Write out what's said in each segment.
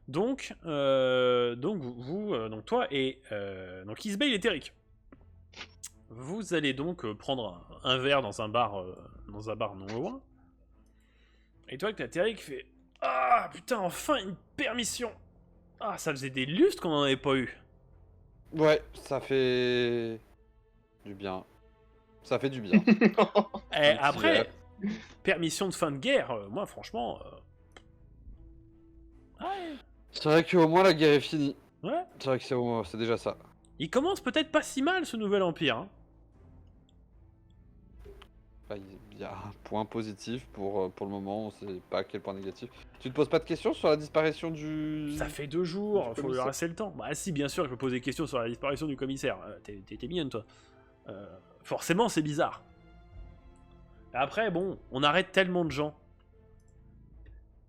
Donc toi et donc Isbay et Terric, vous allez donc prendre un verre dans un bar non loin. Et toi, avec la Terric, fait ah putain, enfin une permission. Ah, ça faisait des lustres qu'on en avait pas eu. Ouais, ça fait du bien. Ça fait du bien. Et Un petit verre. après, permission de fin de guerre, moi franchement, ouais, C'est vrai qu'au moins la guerre est finie. ouais. C'est vrai que c'est déjà ça. Il commence peut-être pas si mal ce nouvel empire. Hein. Bah, il y a un point positif pour le moment, on sait pas quel point négatif. Tu te poses pas de questions sur la disparition du... Ça fait 2 du jours, faut lui commissaire laisser le temps. Bah si, bien sûr, je peux poser des questions sur la disparition du commissaire. T'es mignonne, toi. Forcément, c'est bizarre. Après, bon, on arrête tellement de gens.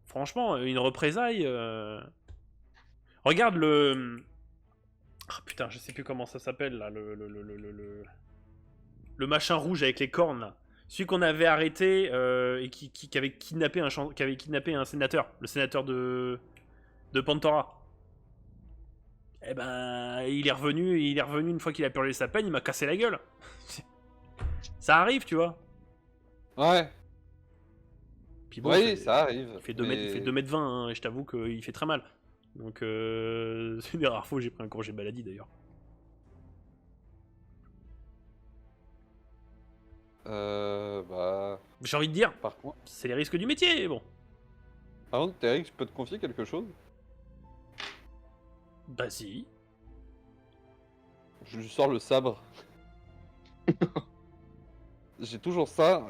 Franchement, une représaille... Regarde le... Ah putain, je sais plus comment ça s'appelle, là, le machin rouge avec les cornes, là. Celui qu'on avait arrêté et qui avait kidnappé un sénateur. Le sénateur de Pantora. Eh ben, il est revenu une fois qu'il a purgé sa peine, il m'a cassé la gueule. Ça arrive, tu vois. Ouais, Puis bon, oui, ça arrive. il fait 2 mètres 20, hein, et je t'avoue qu'il fait très mal. Donc, c'est une des rares fois où j'ai pris un congé maladie, d'ailleurs. Bah... J'ai envie de dire, Par contre... c'est les risques du métier, bon. Par contre, Eric, je peux te confier quelque chose? Bah si. Je lui sors le sabre. J'ai toujours ça.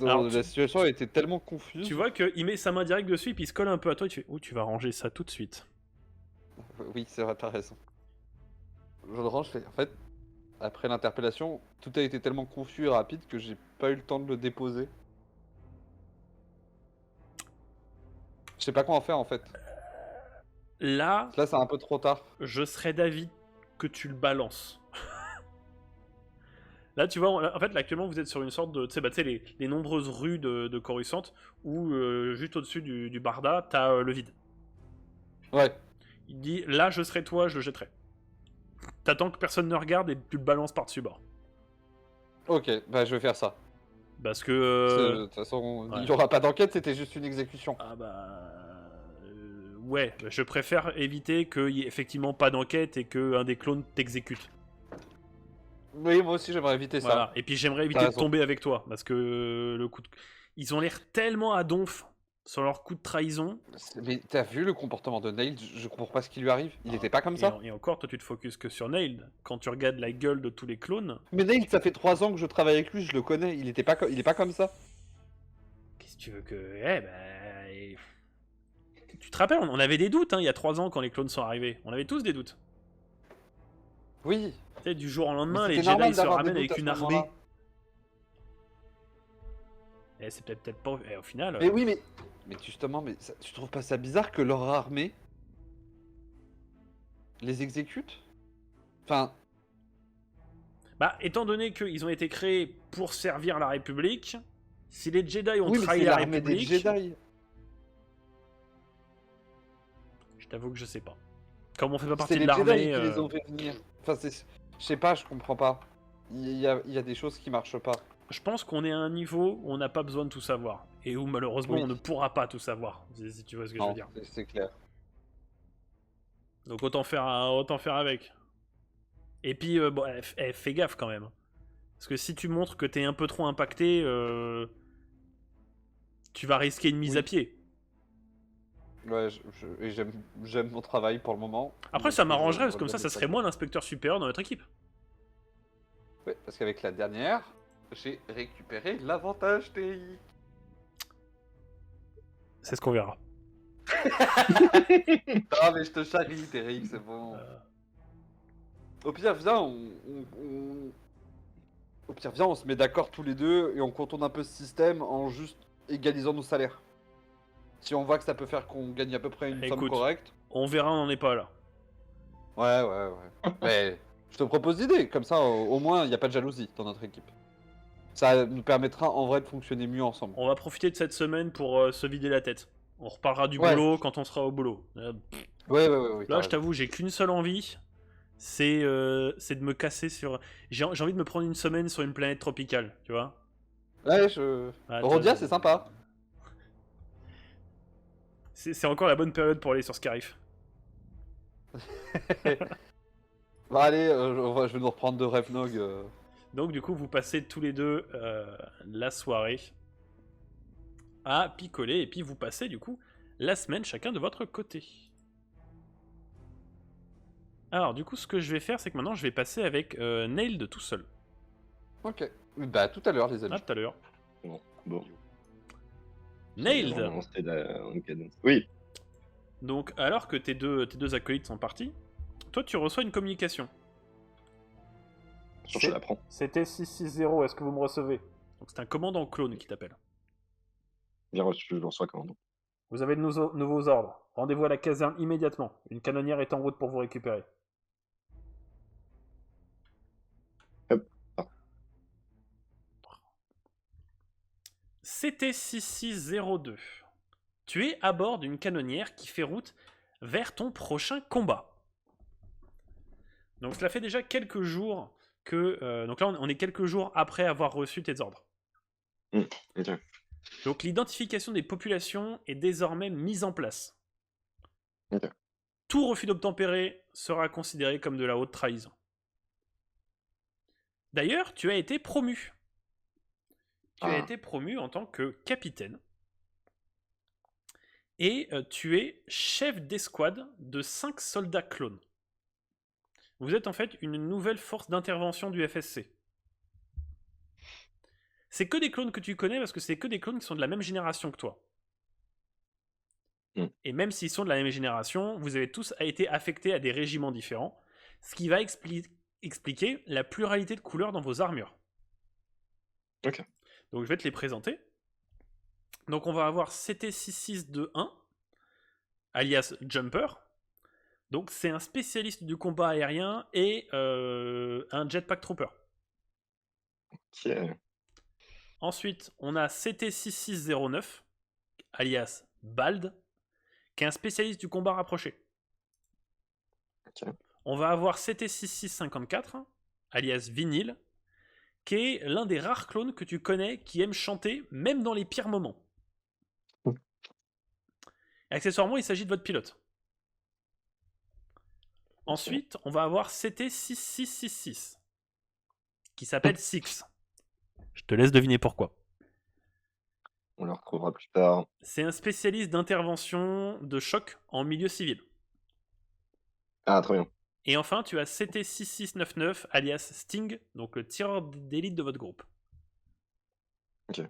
Alors, La situation a été tellement confuse. tu vois qu'il met sa main directe dessus, puis il se colle un peu à toi, et tu fais « Oh, tu vas ranger ça tout de suite. Oui, c'est vrai, t'as raison. Je le range, je fais... En fait, après l'interpellation, tout a été tellement confus et rapide que j'ai pas eu le temps de le déposer. Je sais pas quoi en faire en fait. » Là, Là, c'est un peu trop tard. je serais d'avis que tu le balances. Là, tu vois, en fait, là, actuellement, vous êtes sur une sorte de... Tu sais, les nombreuses rues de Coruscant, où juste au-dessus du Barda, t'as le vide. Ouais, Il dit, là, je serais toi, je le jetterai. T'attends que personne ne regarde et tu le balances par-dessus bord. ok, bah je vais faire ça. Parce que... De toute façon, ouais. il y aura pas d'enquête, c'était juste une exécution. Ah bah... ouais, je préfère éviter qu'il y ait effectivement pas d'enquête et qu'un des clones t'exécute. Oui, moi aussi j'aimerais éviter Voilà. ça. Et puis j'aimerais éviter T'as de raison. tomber avec toi, parce que le coup de... Ils ont l'air tellement à donf sur leur coup de trahison. Mais t'as vu le comportement de Nail? Je comprends pas ce qui lui arrive. Il était pas comme ça. Et encore, toi tu te focuses que sur Nailed. Quand tu regardes la gueule de tous les clones, Mais Nail, ça fait 3 ans que je travaille avec lui, je le connais. Il est pas comme ça. qu'est-ce que tu veux que... Eh ben... Tu te rappelles, on avait des doutes, hein, il y a 3 ans quand les clones sont arrivés. On avait tous des doutes. Oui, Tu sais, du jour au mais lendemain, les c'était Jedi normal se d'avoir des ramènent doutes à avec ce une armée. moment-là. Et c'est peut-être pas... Et au final... Mais oui, mais justement, tu trouves pas ça bizarre que leur armée les exécute? Enfin, Bah, étant donné qu'ils ont été créés pour servir la République, si les Jedi ont oui, mais trahi c'est la l'armée des République, Jedi. je t'avoue que je sais pas. Comme on fait pas C'est partie de les Jedi l'armée, qui les ont fait venir. Enfin, je sais pas, je comprends pas. Il y a des choses qui marchent pas. je pense qu'on est à un niveau où on n'a pas besoin de tout savoir. Et où malheureusement Oui. on ne pourra pas tout savoir, si tu vois ce que je veux Non, dire. c'est clair. Donc autant faire avec. Et puis, bon, fais gaffe quand même. Parce que si tu montres que t'es un peu trop impacté, tu vas risquer une mise Oui. à pied. Ouais, et j'aime mon travail pour le moment. Après, donc ça m'arrangerait, parce j'aimerais que comme bien ça le serait faire. moi l'inspecteur supérieur dans notre équipe. Ouais, parce qu'avec la dernière, j'ai récupéré l'avantage TI. C'est ce qu'on verra. Ah, mais je te charrie, Terry, c'est bon. Au pire, viens, Au pire, viens, on se met d'accord tous les deux et on contourne un peu ce système en juste égalisant nos salaires. Si on voit que ça peut faire qu'on gagne à peu près une somme Écoute. correcte. On verra, on n'en est pas là. Ouais. Mais je te propose l'idée, comme ça au moins il n'y a pas de jalousie dans notre équipe. Ça nous permettra en vrai de fonctionner mieux ensemble. On va profiter de cette semaine pour se vider la tête. On reparlera du Ouais. boulot quand on sera au boulot. Oui, Là, je t'avoue, j'ai qu'une seule envie, c'est de me casser sur... J'ai envie de me prendre une semaine sur une planète tropicale, tu vois. Ouais, Ah, Rondia, c'est sympa. c'est encore la bonne période pour aller sur Scarif. Bah allez, je vais nous reprendre de Revnog. Donc du coup, vous passez tous les deux la soirée à picoler, et puis vous passez du coup la semaine chacun de votre côté. Alors du coup, ce que je vais faire, c'est que maintenant je vais passer avec Nailed tout seul. Ok. Bah tout à l'heure, les amis. À tout à l'heure. Bon. Nailed. On se fait en cadence. Oui. Donc alors que tes deux acolytes sont partis, toi tu reçois une communication. Je la prends. C'était 660, est-ce que vous me recevez? Donc c'est un commandant clone qui t'appelle. Bien reçu, je le reçois commandant. Vous avez de nouveaux ordres. Rendez-vous à la caserne immédiatement. Une canonnière est en route pour vous récupérer. Hop. Ah. C'était 6602. Tu es à bord d'une canonnière qui fait route vers ton prochain combat. Donc cela fait déjà quelques jours que... donc là on est quelques jours après avoir reçu tes ordres. Ok. Donc l'identification des populations est désormais mise en place. Ok. Tout refus d'obtempérer sera considéré comme de la haute trahison. D'ailleurs, tu as été promu. Tu as été promu en tant que capitaine. Et tu es chef d'escouade de 5 soldats clones. Vous êtes en fait une nouvelle force d'intervention du FSC. C'est que des clones que tu connais parce que c'est que des clones qui sont de la même génération que toi. Et même s'ils sont de la même génération, vous avez tous été affectés à des régiments différents, ce qui va expliquer la pluralité de couleurs dans vos armures. Ok. Donc je vais te les présenter. Donc on va avoir CT6621, alias Jumper. Donc c'est un spécialiste du combat aérien et un jetpack trooper. Ok. Ensuite, on a CT6609, alias Bald, qui est un spécialiste du combat rapproché. Ok. On va avoir CT6654, alias Vinyl, qui est l'un des rares clones que tu connais qui aime chanter même dans les pires moments. Accessoirement, il s'agit de votre pilote. Ensuite, on va avoir CT6666, qui s'appelle Six. Je te laisse deviner pourquoi. On le retrouvera plus tard. C'est un spécialiste d'intervention de choc en milieu civil. Ah, très bien. Et enfin, tu as CT6699, alias Sting, donc le tireur d'élite de votre groupe. Ok.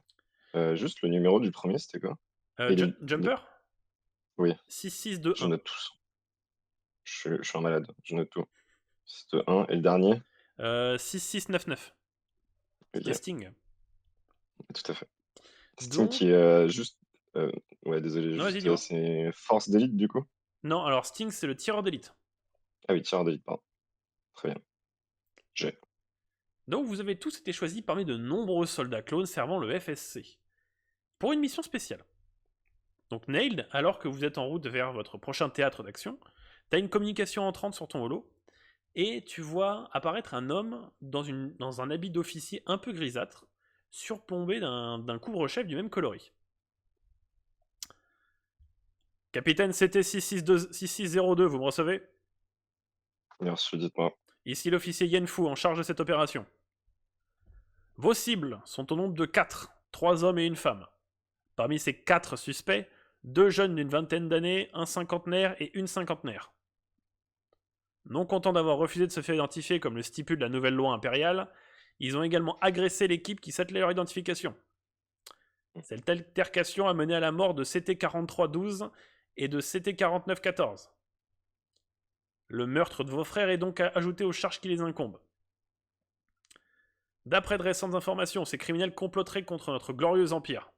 Juste le numéro du premier, c'était quoi? Jumper Oui. 6621. Je note tous. Je suis un malade, je note tout. C'est 1 et le dernier? 6699. Ok. C'est Sting. Tout à fait. Sting Donc... qui est juste... ouais, désolé, Non, juste c'est force d'élite du coup? Non, alors Sting, c'est le tireur d'élite. Ah oui, tireur d'élite, pardon. Très bien. J'ai. Donc vous avez tous été choisis parmi de nombreux soldats clones servant le FSC. Pour une mission spéciale. Donc Nailed, alors que vous êtes en route vers votre prochain théâtre d'action, t'as une communication entrante sur ton holo, et tu vois apparaître un homme dans un habit d'officier un peu grisâtre, surplombé d'un couvre-chef du même coloris. Capitaine CT6602, vous me recevez? Merci, dites-moi. Ici l'officier Yenfu en charge de cette opération. Vos cibles sont au nombre de 4, 3 hommes et une femme. Parmi ces 4 suspects, 2 jeunes d'une vingtaine d'années, un cinquantenaire et une cinquantenaire. Non contents d'avoir refusé de se faire identifier comme le stipule la nouvelle loi impériale, ils ont également agressé l'équipe qui s'attelait à leur identification. Cette altercation a mené à la mort de CT4312 et de CT4914. Le meurtre de vos frères est donc ajouté aux charges qui les incombent. D'après de récentes informations, ces criminels comploteraient contre notre glorieux empire.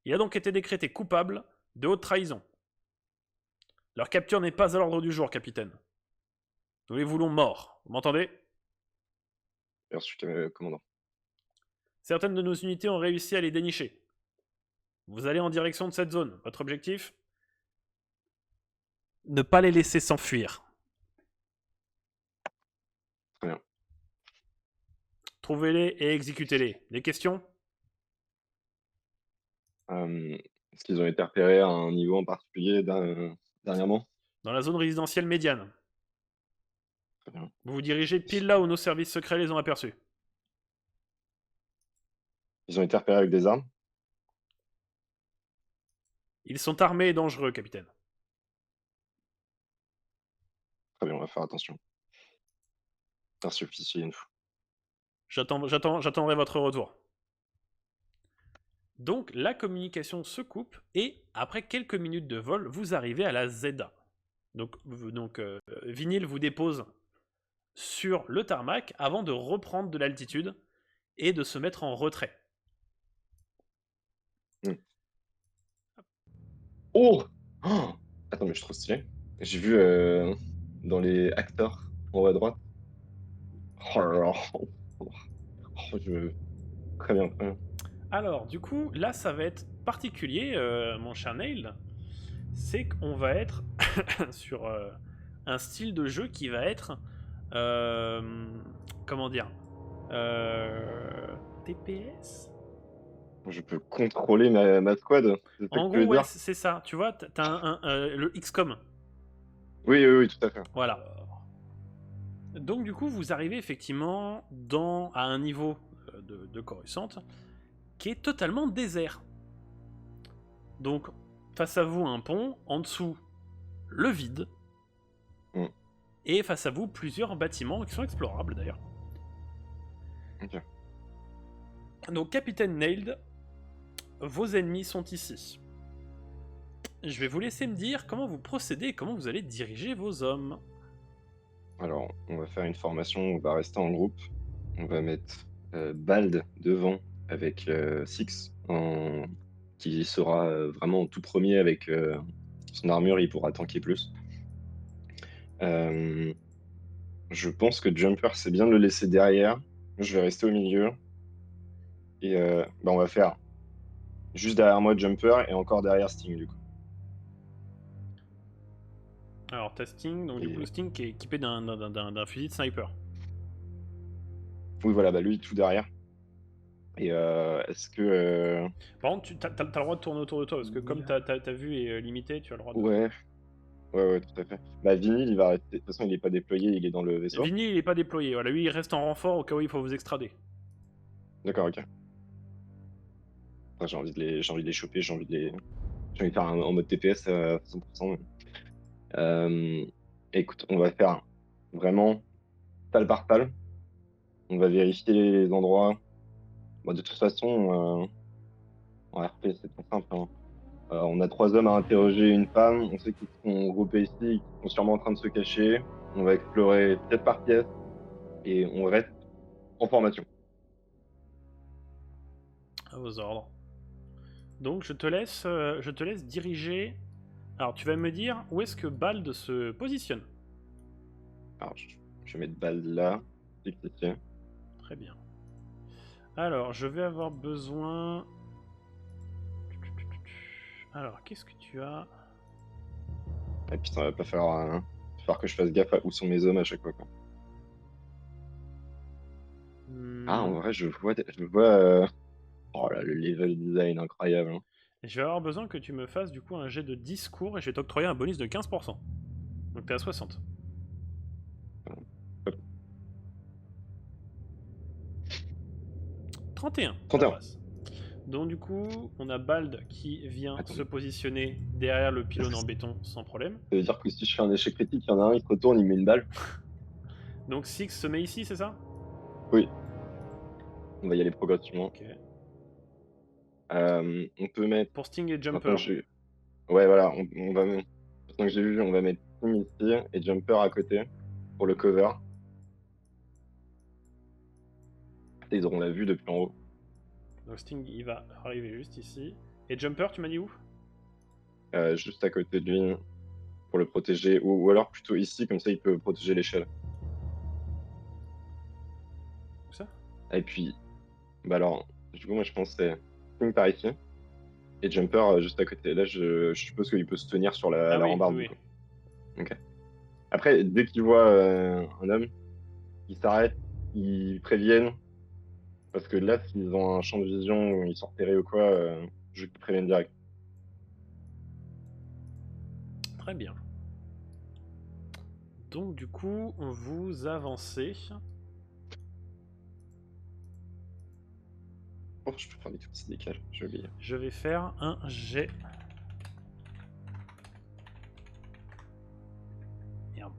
Il a donc été décrété coupable de haute trahison. Leur capture n'est pas à l'ordre du jour, capitaine. Nous les voulons morts. Vous m'entendez? Merci, commandant. Certaines de nos unités ont réussi à les dénicher. Vous allez en direction de cette zone. Votre objectif? Ne pas les laisser s'enfuir. Très bien. Trouvez-les et exécutez-les. Des questions? Est-ce qu'ils ont été repérés à un niveau en particulier dernièrement? Dans la zone résidentielle médiane. Très bien. Vous vous dirigez pile là où nos services secrets les ont aperçus. Ils ont été repérés avec des armes? Ils sont armés et dangereux, capitaine. Très bien, on va faire attention. Merci, officier, une fois. J'attendrai votre retour. Donc la communication se coupe et après quelques minutes de vol, vous arrivez à la Zeta. Donc Vinyl vous dépose sur le tarmac avant de reprendre de l'altitude et de se mettre en retrait. Oh! Oh! Attends, mais je suis trop stylé. J'ai vu dans les acteurs en haut à droite. Oh là là. Oh, très bien, très bien. Alors du coup, là ça va être particulier, mon cher Nail. C'est qu'on va être sur un style de jeu qui va être... comment dire TPS. Je peux contrôler ma squad, c'est ça En que tu veux gros, ouais, dire? c'est ça. Tu vois, t'as le XCOM. Oui, oui, oui, tout à fait. Voilà. Donc du coup, vous arrivez effectivement à un niveau de Coruscant qui est totalement désert. Donc, face à vous, un pont, en dessous, le vide, Mm. et face à vous, plusieurs bâtiments qui sont explorables d'ailleurs. Ok. Donc, Capitaine Nailed, vos ennemis sont ici. Je vais vous laisser me dire comment vous procédez et comment vous allez diriger vos hommes. Alors, on va faire une formation, on va rester en groupe. On va mettre Bald devant avec Six, qui sera vraiment tout premier avec son armure, il pourra tanker plus. Euh, Je pense que Jumper, c'est bien de le laisser derrière. Je vais rester au milieu. Et on va faire juste derrière moi Jumper et encore derrière Sting, du coup. Alors, t'as Sting, donc du coup, Et... Sting qui est équipé d'un fusil de sniper. Oui, voilà, bah, lui, tout derrière. Et est-ce que... Par contre, t'as le droit de tourner autour de toi, parce que comme ta vue est limitée, tu as le droit de... Ouais, ouais, tout à fait. Bah, Vinyl, il va rester. De toute façon, il n'est pas déployé, il est dans le vaisseau. Vinny, il est pas déployé. Voilà, lui, il reste en renfort au cas où il faut vous extrader. D'accord, ok. Après, j'ai envie de les choper, j'ai envie de faire en mode TPS à 100%. Écoute, on va faire vraiment salle par salle. On va vérifier les endroits. Bah, de toute façon, en RP, c'est très simple, hein. On a 3 hommes à interroger une femme. On sait qu'ils sont groupés ici, qu'ils sont sûrement en train de se cacher. On va explorer pièce par pièce et on reste en formation. À vos ordres. Donc, je te laisse diriger... Alors, tu vas me dire où est-ce que Bald se positionne. Alors, je vais mettre balle là. Ici. Très bien. Alors, je vais avoir besoin... Alors, qu'est-ce que tu as? Et puis, ça va pas falloir que je fasse gaffe à où sont mes hommes à chaque fois, quoi. Ah, en vrai, je vois. Oh là, le level design incroyable, hein. Je vais avoir besoin que tu me fasses du coup un jet de discours et je vais t'octroyer un bonus de 15%. Donc t'es à 60. Hop. 31. 31. Ça passe. Donc du coup, on a Bald qui vient Attends. se positionner derrière le pylône en béton sans problème. Ça veut dire que si je fais un échec critique, il y en a un, il se retourne, il met une balle. Donc Six se met ici, c'est ça? Oui. On va y aller progressivement. Ok. On peut mettre. Pour Sting et Maintenant, Jumper. ouais, voilà, on va. Maintenant que j'ai vu, on va mettre Tim ici et Jumper à côté pour le cover. Et ils auront la vue depuis en haut. Donc Sting, il va arriver juste ici. Et Jumper, tu m'as dit où? Juste à côté de lui pour le protéger. Ou alors plutôt ici, comme ça il peut protéger l'échelle. Où ça? Et puis, bah alors, du coup, moi je pense que c'est Sting par ici et Jumper juste à côté. Là, je suppose qu'il peut se tenir sur la Ah oui, rambarde. oui, Du oui. coup. Ok. Après, dès qu'ils voient un homme, ils s'arrêtent, ils préviennent. Parce que là, s'ils ont un champ de vision ou ils sont repérés ou quoi, je te préviens direct. Très bien. Donc du coup, vous avancez. Oh, je peux faire des trucs qui décalent, j'ai oublié. Je vais faire un jet. Merde.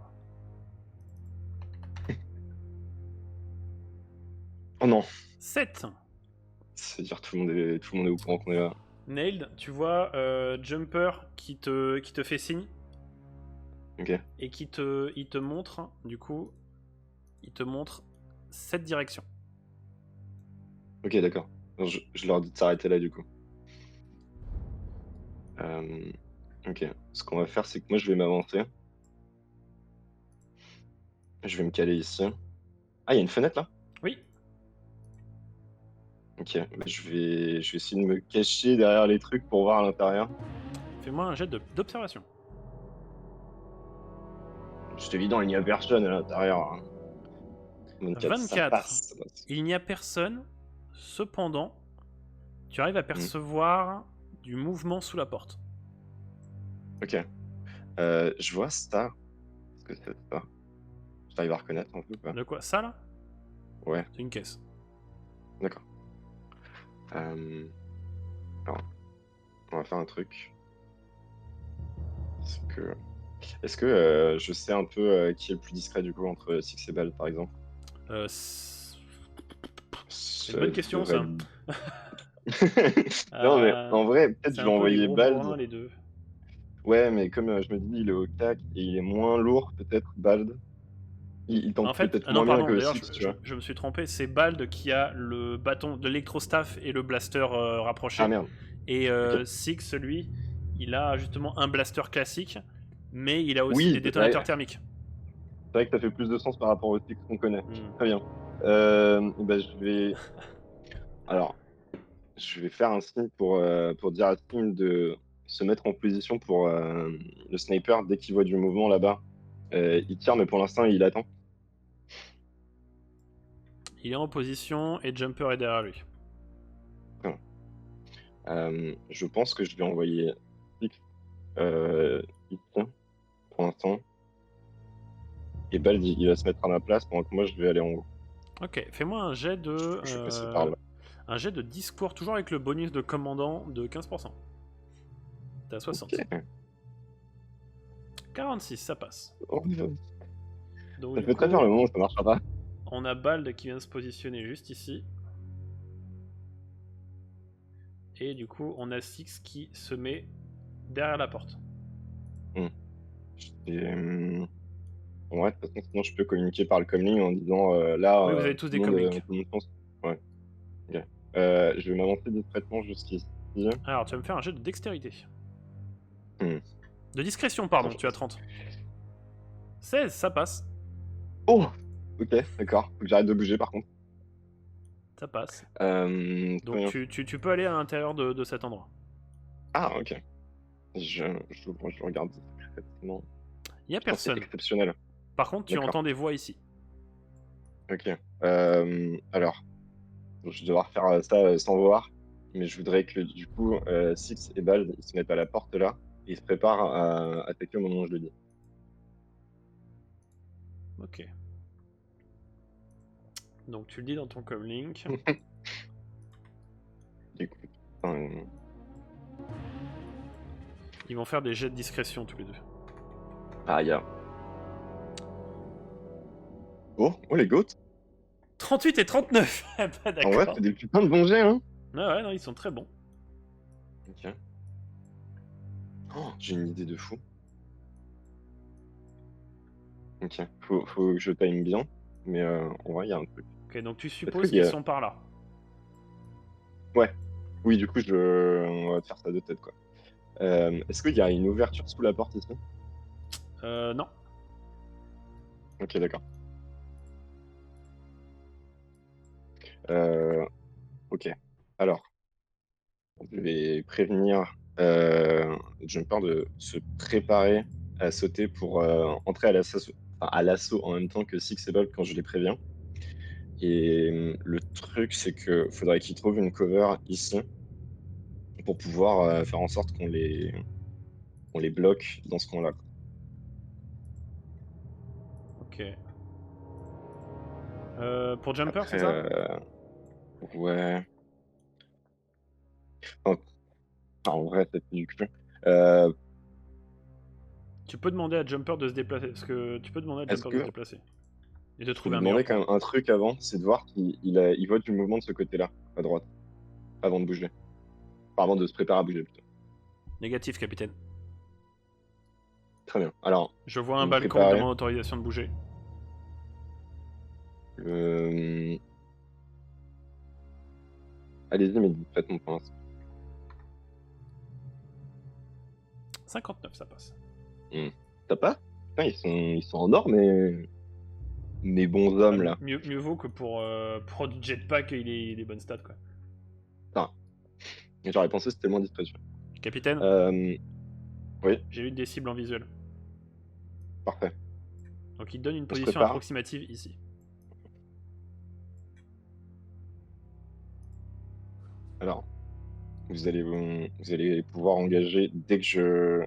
Oh non, 7. c'est-à-dire tout le monde est au courant qu'on est là. Nailed, tu vois Jumper qui te fait signe Ok, et il te montre, du coup, il te montre cette direction. ok, d'accord. Alors, je leur dis de s'arrêter là du coup. Euh, ok, ce qu'on va faire, c'est que moi je vais m'avancer. Je vais me caler ici. Ah, il y a une fenêtre là? Oui, Ok, bah, je vais essayer de me cacher derrière les trucs pour voir à l'intérieur. fais-moi un jet d'observation. C'est évident, il n'y a personne à l'intérieur, hein. 24, ça 24. passe, ça passe. Il n'y a personne. Cependant, tu arrives à percevoir du mouvement sous la porte. Ok, je vois ça. Qu'est-ce que c'est ça? J'arrive à reconnaître un peu ou pas? De quoi? Ça là? Ouais, C'est une caisse. d'accord. Alors, on va faire un truc. Est-ce que je sais un peu qui est le plus discret du coup entre Six et Ball par exemple? C'est une bonne question devrait ça. Non mais en vrai, peut-être C'est je un vais peu les envoyer gros Bald. bourrins les deux. Ouais, mais comme je me dis, il est au CAC et il est moins lourd peut-être, Bald. Il En tank fait, peut-être non moins bien pardon, que d'ailleurs Six, tu vois. je me suis trompé, c'est Bald qui a le bâton de l'électrostaff et le blaster Ah rapproché. merde, Et ok. Six, lui, il a justement un blaster classique, mais il a aussi des Oui, détonateurs thermiques. c'est vrai que ça fait plus de sens par rapport au Six qu'on connaît. Hmm. Très bien. Bah, alors, je vais faire un signe pour dire à Tim de se mettre en position pour le sniper dès qu'il voit du mouvement là-bas. Il tire, mais pour l'instant, il attend. Il est en position et Jumper est derrière lui. Voilà. Je pense que je vais envoyer Six ici pour l'instant. Et Bald, il va se mettre à ma place pendant que moi, je vais aller en haut. Ok, fais-moi un jet de Je vais passer par là. un jet de discours, toujours avec le bonus de commandant de 15%. T'as 60. Ok. 46, ça passe. Oh, Donc ça du fait très coup, peur le moment où ça marchera pas. on a Bald qui vient se positionner juste ici. Et du coup, on a Six qui se met derrière la porte. Et, ouais, de toute façon, sinon, je peux communiquer par le comlink en disant là, Oui, vous avez tous tout des le monde, comlinks. tout le monde pense. Ouais. Ok. Je vais m'avancer discrètement jusqu'ici. Alors, tu vas me faire un jet de dextérité. Hmm. De discrétion, Attends, pardon, tu as 30. 16, ça passe. Oh! Ok, d'accord. Faut que j'arrête de bouger par contre. Ça passe. Très Donc bien. tu peux aller à l'intérieur de cet endroit. Ah, ok. Je regarde discrètement. Il n'y a Putain, c'est personne. exceptionnel. Par contre, tu D'accord. entends des voix ici. Ok. Alors, je vais devoir faire ça sans voir. Mais je voudrais que du coup, Six et Bald, ils se mettent à la porte là. Et ils se préparent à attaquer au moment où je le dis. Ok. Donc tu le dis dans ton comlink. Du coup, putain, Ils vont faire des jets de discrétion tous les deux. ah, il y a. Oh les goats! 38 et 39. Ah bah En vrai, d'accord. c'est des putains de bons jets, hein! Ouais, non, ils sont très bons. Ok. Oh, j'ai une idée de fou. Ok, faut que je time bien. Mais en vrai, il y a un truc. Ok, donc tu Est-ce supposes qu'il y qu'ils a... sont par là. Ouais. Oui, du coup, on va faire ça de tête, quoi. Est-ce qu'il y a une ouverture sous la porte ici? Non. Ok, d'accord. Ok. Alors, je vais prévenir Jumper de se préparer à sauter pour entrer à l'assaut en même temps que Six et Bob quand je les préviens. Et le truc, c'est que faudrait qu'ils trouvent une cover ici pour pouvoir faire en sorte qu'on les bloque dans ce coin-là. Ok. Pour Jumper, c'est Après, ça? ouais. Enfin, en vrai, c'est du cul. Euh, Tu peux demander à Jumper de se déplacer. Parce que tu peux demander à Est-ce Jumper de se que déplacer. Et de je peux trouver lui un meilleur demander quand point. même un truc avant, c'est de voir qu'il voit du mouvement de ce côté-là, à droite, avant de bouger. Enfin, avant de se préparer à bouger, plutôt. Négatif, capitaine. Très bien. Alors, Je vois un vous balcon, il préparez. demande autorisation de bouger. Allez-y, mais faites mon point. 59, ça passe. T'as pas? Putain, ils sont en or, mais mes bons hommes, là. Mieux vaut que pour du jetpack, il ait des bonnes stats, quoi. Putain, j'aurais pensé que c'était moins discrétion. Capitaine, Oui, j'ai eu des cibles en visuel. parfait. Donc il donne une On se position prépare. approximative ici. Alors, vous allez pouvoir engager dès que je...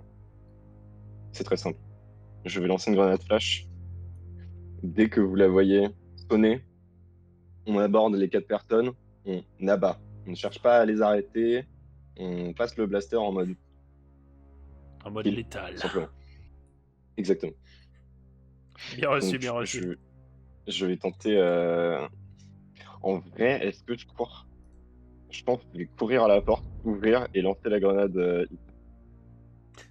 C'est très simple. Je vais lancer une grenade flash. Dès que vous la voyez sonner, on aborde les 4 personnes, on abat. On ne cherche pas à les arrêter, on passe le blaster en mode En mode kill, létal. tout simplement. Exactement. Bien reçu, Donc, bien reçu. je vais tenter... En vrai, est-ce que je cours? Je pense que je vais courir à la porte, ouvrir et lancer la grenade.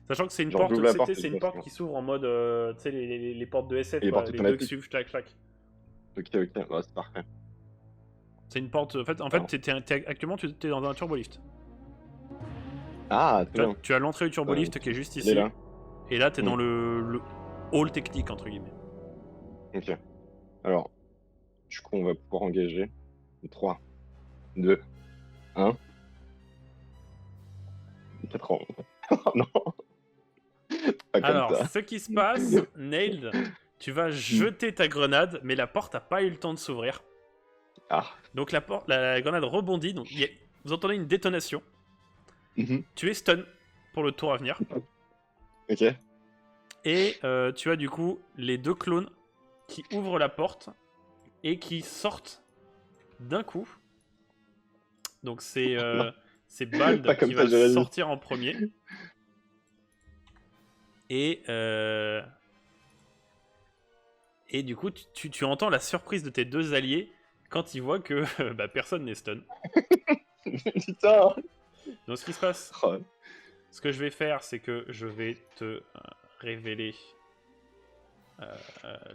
Sachant que c'est une Genre, porte, j'ouvre la c'est porte et c'est je une lance. porte qui s'ouvre en mode, tu sais, les portes de SF, Et les quoi, portes les deux qui automatiques. suivent, clac, clac. Ok, bah, c'est parfait. C'est une porte, en fait, actuellement, tu es dans un turbolift. Ah, très bien. Tu as l'entrée du turbolift qui est juste Elle ici, est là. et là, tu es dans le hall technique, entre guillemets. Ok. Alors, du coup, on va pouvoir engager. 3, 2, 1. 4 ans. Oh non, pas comme Alors, ça. ce qui se passe, Nailed, tu vas jeter ta grenade, mais la porte n'a pas eu le temps de s'ouvrir. Ah. Donc la grenade rebondit, donc vous entendez une détonation. Tu es stun pour le tour à venir. Ok. Et tu as du coup les deux clones qui ouvrent la porte et qui sortent d'un coup. Donc c'est Bald Pas comme qui ça, va Jérémy. sortir en premier. Et du coup, tu entends la surprise de tes deux alliés quand ils voient que personne n'est stun. Putain. Donc ce qui se passe, Oh. ce que je vais faire, c'est que je vais te révéler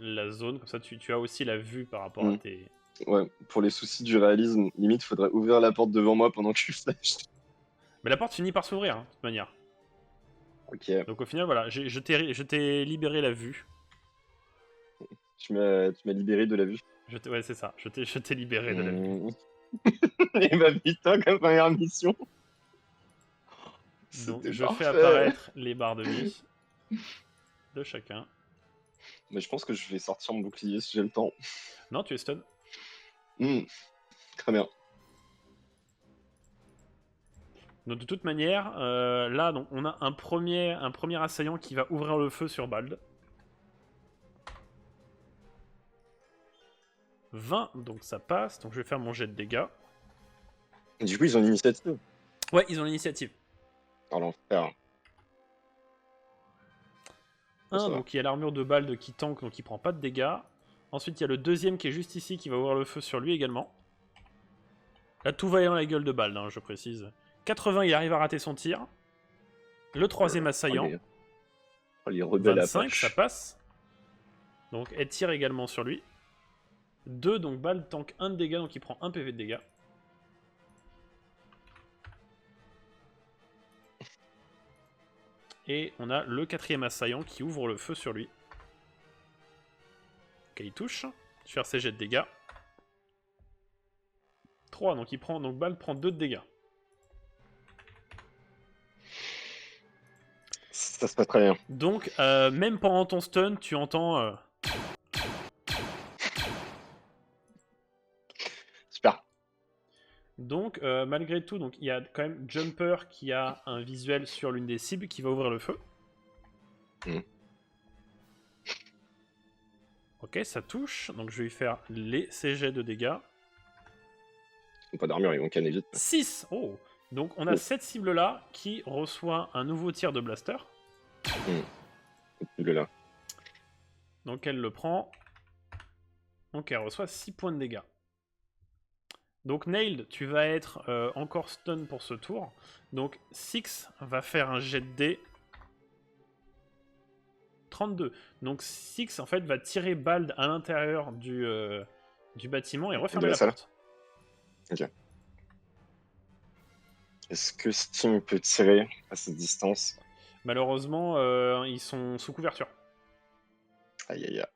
la zone. Comme ça, tu as aussi la vue par rapport à tes... Ouais, pour les soucis du réalisme, limite, faudrait ouvrir la porte devant moi pendant que je flash. Mais la porte finit par s'ouvrir, de toute manière. Ok. Donc au final, voilà, je t'ai libéré la vue. Tu m'as libéré de la vue. Ouais, c'est ça, je t'ai libéré de la vue. Et bah putain, comme première mission. Donc C'était je fais parfait. apparaître les barres de vie de chacun. Mais je pense que je vais sortir mon bouclier si j'ai le temps. Non, tu es stun. Très bien. Donc de toute manière, là, donc, on a un premier assaillant qui va ouvrir le feu sur Bald. 20, donc ça passe. Donc je vais faire mon jet de dégâts. Et du coup, ils ont l'initiative. Ouais, ils ont l'initiative. Oh l'enfer. 1, donc il y a l'armure de Bald qui tank, donc il prend pas de dégâts. Ensuite, il y a le deuxième qui est juste ici qui va ouvrir le feu sur lui également. Là, tout va dans la gueule de Bald, hein, je précise. 80, il arrive à rater son tir. Le troisième assaillant. Les rebelles 25, Apaches. ça passe. Donc elle tire également sur lui. 2, donc Bald tank 1 de dégâts, donc il prend 1 PV de dégâts. Et on a le quatrième assaillant qui ouvre le feu sur lui. Ok, il touche. Je vais faire ses jets de dégâts. 3, donc Bald prend 2 de dégâts. Ça se passe très bien. Donc, même pendant ton stun, tu entends... Super. Donc, malgré tout, donc il y a quand même Jumper qui a un visuel sur l'une des cibles qui va ouvrir le feu. Mm. Ok, ça touche. Donc, je vais lui faire les CG de dégâts. Ils ont pas d'armure, ils vont canner vite. 6. Oh. Donc, on a Oh. cette cible-là qui reçoit un nouveau tir de blaster. Là. Donc, elle le prend. Donc, elle reçoit 6 points de dégâts. Donc, Nailed, tu vas être encore stun pour ce tour. Donc, Six va faire un jet de dés. 32. Donc, Six, en fait, va tirer Bald à l'intérieur du bâtiment et refermer la la salle. porte. Ok. Est-ce que Sting peut tirer à cette distance? Malheureusement, ils sont sous couverture. Aïe aïe aïe.